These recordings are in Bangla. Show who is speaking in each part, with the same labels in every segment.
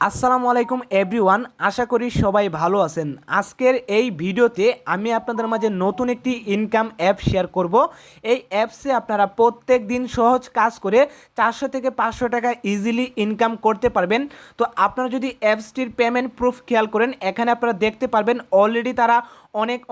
Speaker 1: আসসালামু আলাইকুম এভরিওয়ান, আশা করি সবাই ভালো আছেন। আজকের এই ভিডিওতে আমি আপনাদের মাঝে নতুন একটি ইনকাম অ্যাপ শেয়ার করব। এই অ্যাপসে আপনারা প্রত্যেক দিন সহজ কাজ করে 400 থেকে 500 টাকা ইজিলি ইনকাম করতে পারবেন। তো আপনারা যদি অ্যাপসটির পেমেন্ট প্রুফ খেয়াল করেন, এখানে আপনারা দেখতে পারবেন অলরেডি তারা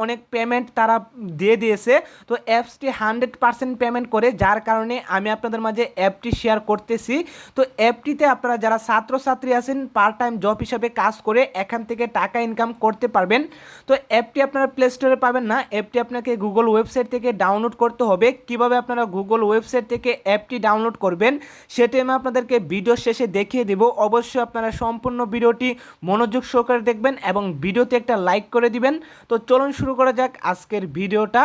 Speaker 1: অনেক পেমেন্ট তারা দিয়ে দিয়েছে। তো অ্যাপসটি 100% পেমেন্ট করে, যার কারণে আমি আপনাদের মাঝে অ্যাপটি শেয়ার করতেছি। তো অ্যাপটিতে আপনারা যারা ছাত্রছাত্রী আছেন পার্ট টাইম জব হিসাবে কাজ করে এখান থেকে টাকা ইনকাম করতে পারবেন। তো অ্যাপটি আপনারা প্লে স্টোরে পাবেন না, অ্যাপটি আপনাকে গুগল ওয়েবসাইট থেকে ডাউনলোড করতে হবে। কিভাবে আপনারা গুগল ওয়েবসাইট থেকে অ্যাপটি ডাউনলোড করবেন সেটি আমি আপনাদেরকে ভিডিও শেষে দেখিয়ে দেব। অবশ্যই আপনারা সম্পূর্ণ ভিডিওটি মনোযোগ সহকারে দেখবেন এবং ভিডিওতে একটা লাইক করে দিবেন। তো চলুন শুরু করা যাক আজকের ভিডিওটা।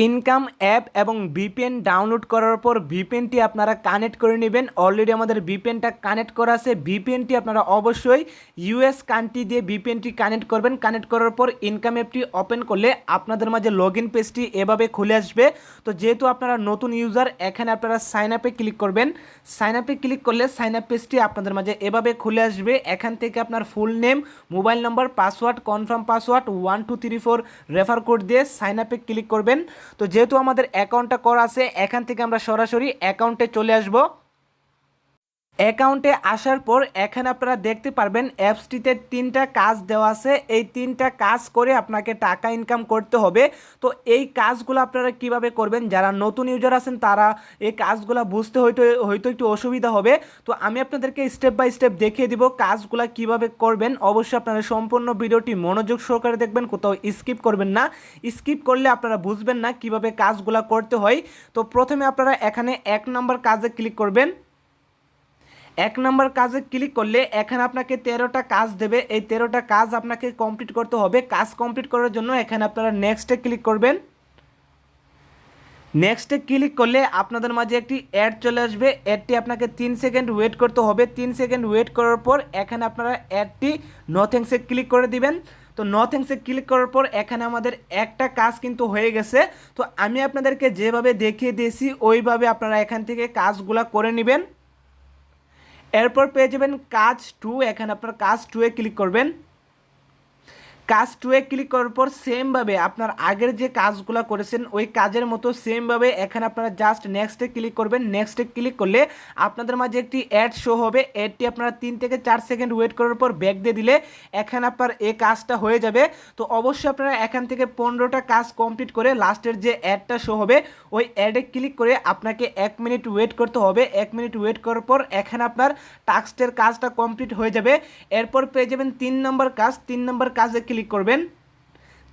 Speaker 1: ইনকাম অ্যাপ এবং ভিপিএন ডাউনলোড করার পর ভিপিএনটি আপনারা কানেক্ট করে নেবেন। অলরেডি আমাদের ভিপিএনটা কানেক্ট করা আছে। ভিপিএনটি আপনারা অবশ্যই ইউএস কান্ট্রি দিয়ে ভিপিএনটি কানেক্ট করবেন। কানেক্ট করার পর ইনকাম অ্যাপটি ওপেন করলে আপনাদের মাঝে লগ ইন পেজটি এভাবে খুলে আসবে। তো যেহেতু আপনারা নতুন ইউজার, এখানে আপনারা সাইন আপে ক্লিক করবেন। সাইন আপে ক্লিক করলে সাইন আপ পেজটি আপনাদের মাঝে এভাবে খুলে আসবে। এখান থেকে আপনার full name, mobile number, password, confirm password 1234 refer code দিয়ে সাইন আপে ক্লিক করবেন। তো যেহেতু আমাদের অ্যাকাউন্টটা করা আছে, এখান থেকে আমরা সরাসরি অ্যাকাউন্টে চলে আসব। অ্যাকাউন্টে আসার পর এখানে আপনারা দেখতে পারবেন অ্যাপসটিতে 3টা কাজ দেওয়া আছে। এই 3টা কাজ করে আপনাকে টাকা ইনকাম করতে হবে। তো এই কাজগুলো আপনারা কিভাবে করবেন, যারা নতুন ইউজার আছেন তারা এই কাজগুলো বুঝতে হয়তো একটু অসুবিধা হবে। তো আমি আপনাদেরকে স্টেপ বাই স্টেপ দেখিয়ে দিব কাজগুলো কিভাবে করবেন। অবশ্যই আপনারা সম্পূর্ণ ভিডিওটি মনোযোগ সহকারে দেখবেন, কোথাও স্কিপ করবেন না। স্কিপ করলে আপনারা বুঝবেন না কিভাবে কাজগুলো করতে হয়। তো প্রথমে আপনারা এখানে 1 নম্বর কাজে ক্লিক করবেন। 1 নম্বর কাজে ক্লিক করলে এখানে আপনাকে 13টা কাজ দেবে। এই 13টা কাজ আপনাকে কমপ্লিট করতে হবে। কাজ কমপ্লিট করার জন্য এখানে আপনারা নেক্সটে ক্লিক করবেন। নেক্সটে ক্লিক করলে আপনাদের মাঝে একটি অ্যাড চলে আসবে। অ্যাডটি আপনাকে 3 সেকেন্ড ওয়েট করতে হবে। 3 সেকেন্ড ওয়েট করার পর এখানে আপনারা অ্যাডটি নো থ্যাঙ্কসে ক্লিক করে দিবেন। তো নো থ্যাঙ্কসে ক্লিক করার পর এখানে আমাদের একটা কাজ কিন্তু হয়ে গেছে। তো আমি আপনাদেরকে যেভাবে দেখিয়ে দিয়েছি ওইভাবে আপনারা এখান থেকে কাজগুলা করে নেবেন। এরপর পেয়ে যাবেন কাজ 2। এখানে আপনার কাজ 2-এ ক্লিক করবেন। কাজ 2-এ ক্লিক করার পর সেমভাবে আপনার আগের যে কাজগুলো করেছেন ওই কাজের মতো সেমভাবে এখানে আপনারা জাস্ট নেক্সটে ক্লিক করবেন। নেক্সটে ক্লিক করলে আপনাদের মাঝে একটি অ্যাড শো হবে। অ্যাডটি আপনারা 3 থেকে 4 সেকেন্ড ওয়েট করার পর ব্যাক দিয়ে দিলে এখানে আপনার এই কাজটা হয়ে যাবে। তো অবশ্যই আপনারা এখান থেকে 15টা কাজ কমপ্লিট করে লাস্টের যে অ্যাডটা শো হবে ওই অ্যাডে ক্লিক করে আপনাকে 1 মিনিট ওয়েট করতে হবে। 1 মিনিট ওয়েট করার পর এখানে আপনার টাস্কের কাজটা কমপ্লিট হয়ে যাবে। এরপর পেয়ে যাবেন 3 নম্বর কাজ। 3 নম্বর কাজে ক্লিক করবেন।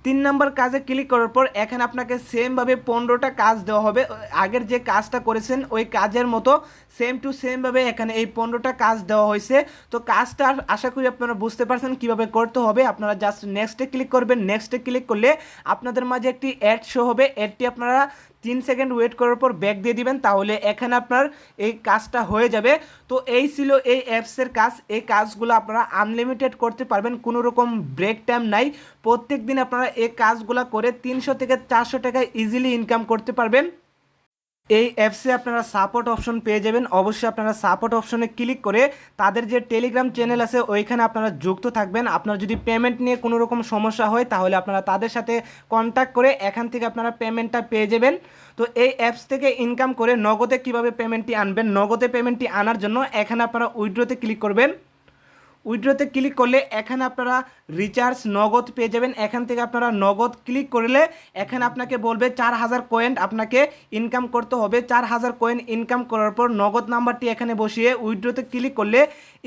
Speaker 1: 3 নম্বর কাজে ক্লিক করার পর এখানে আপনাকে সেমভাবে 15টা কাজ দেওয়া হবে। আগের যে কাজটা করেছেন ওই কাজের মতো সেম টু সেমভাবে এখানে এই 15টা কাজ দেওয়া হয়েছে। তো কাজটা আশা করি আপনারা বুঝতে পারছেন কিভাবে করতে হবে। আপনারা জাস্ট নেক্সটে ক্লিক করবেন। নেক্সটে ক্লিক করলে আপনাদের মাঝে একটি অ্যাড শো হবে। অ্যাডটি আপনারা 3 সেকেন্ড ওয়েট করার পর ব্যাক দিয়ে দিবেন, তাহলে এখানে আপনার এই কাজটা হয়ে যাবে। তো এই ছিল এই অ্যাপসের কাজ। এই কাজগুলো আপনারা আনলিমিটেড করতে পারবেন, কোনো রকম ব্রেক টাইম নাই। প্রত্যেক দিন আপনারা এই কাজগুলো করে 300 থেকে 400 টাকা ইজিলি ইনকাম করতে পারবেন। এই অ্যাপসে আপনারা সাপোর্ট অপশন পেয়ে যাবেন। অবশ্যই আপনারা সাপোর্ট অপশনে ক্লিক করে তাদের যে টেলিগ্রাম চ্যানেল আছে ওইখানে আপনারা যুক্ত থাকবেন। আপনার যদি পেমেন্ট নিয়ে কোনো রকম সমস্যা হয় তাহলে আপনারা তাদের সাথে কন্ট্যাক্ট করে এখান থেকে আপনারা পেমেন্টটা পেয়ে যাবেন। তো এই অ্যাপস থেকে ইনকাম করে নগদে কিভাবে পেমেন্টটি আনবেন, নগদে পেমেন্টটি আনার জন্য এখানে আপনারা উইথড্রতে ক্লিক করবেন। উইথড্রতে ক্লিক করলে এখানে আপনারা রিচার্জ নগদ পেয়ে যাবেন। এখান থেকে আপনারা নগদ ক্লিক করলে এখানে আপনাকে বলবে 4000 কয়েন আপনাকে ইনকাম করতে হবে। 4000 কয়েন ইনকাম করার পর নগদ নাম্বারটি এখানে বসিয়ে উইথড্রতে ক্লিক করলে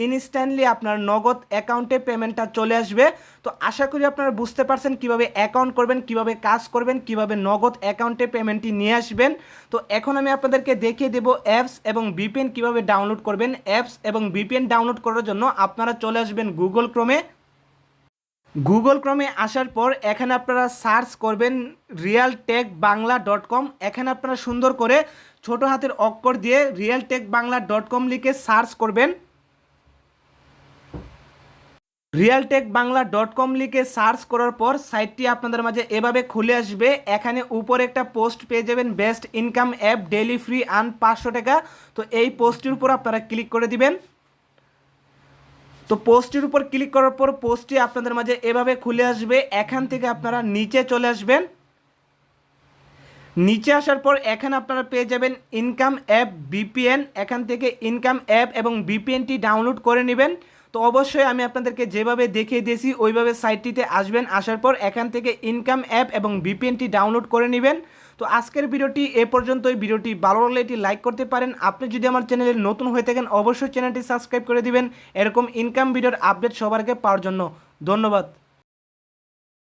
Speaker 1: ইনস্ট্যান্টলি আপনার নগদ অ্যাকাউন্টে পেমেন্টটা চলে আসবে। তো আশা করি আপনারা বুঝতে পারছেন কিভাবে অ্যাকাউন্ট করবেন, কিভাবে কাজ করবেন, কিভাবে নগদ অ্যাকাউন্টে পেমেন্টটি নিয়ে আসবেন। তো এখন আমি আপনাদেরকে দেখিয়ে দেব অ্যাপস এবং ভিপিএন কিভাবে ডাউনলোড করবেন। অ্যাপস এবং ভিপিএন ডাউনলোড করার জন্য আপনারা চলে আসবেন গুগল ক্রোমে। গুগল ক্রোমে আসার পর এখানে আপনারা সার্চ করবেন realtekbangla.com। এখানে আপনারা সুন্দর করে ছোট হাতের অক্ষর দিয়ে realtekbangla.com লিখে সার্চ করবেন। realtekbangla.com লিখে সার্চ করার পর সাইটটি আপনাদের মাঝে এভাবে খুলে আসবে। এখানে উপরে একটা পোস্ট পেয়ে যাবেন, best income app daily free earn 500 টাকা। তো এই পোস্টটির উপর আপনারা ক্লিক করে দিবেন। তো পোস্টের উপর ক্লিক করার পর পোস্টটি আপনাদের মাঝে এভাবে খুলে আসবে। এখান থেকে আপনারা নিচে চলে আসবেন। নিচে আসার পর এখানে আপনারা পেয়ে যাবেন ইনকাম অ্যাপ ভিপিএন। এখান থেকে ইনকাম অ্যাপ এবং ভিপিএনটি ডাউনলোড করে নেবেন। তো অবশ্যই আমি আপনাদেরকে যেভাবে দেখিয়ে দিয়েছি ওইভাবে সাইটটিতে আসবেন। আসার পর এখান থেকে ইনকাম অ্যাপ এবং ভিপিএনটি ডাউনলোড করে নেবেন। তো আজকের ভিডিওটি এ পর্যন্তই। ভিডিওটি ভালো লাগলে এটি লাইক করতে পারেন। আপনি যদি আমার চ্যানেলে নতুন হয়ে থাকেন অবশ্যই চ্যানেলটি সাবস্ক্রাইব করে দিবেন এরকম ইনকাম ভিডিওর আপডেট সবার আগে পাওয়ার জন্য। ধন্যবাদ।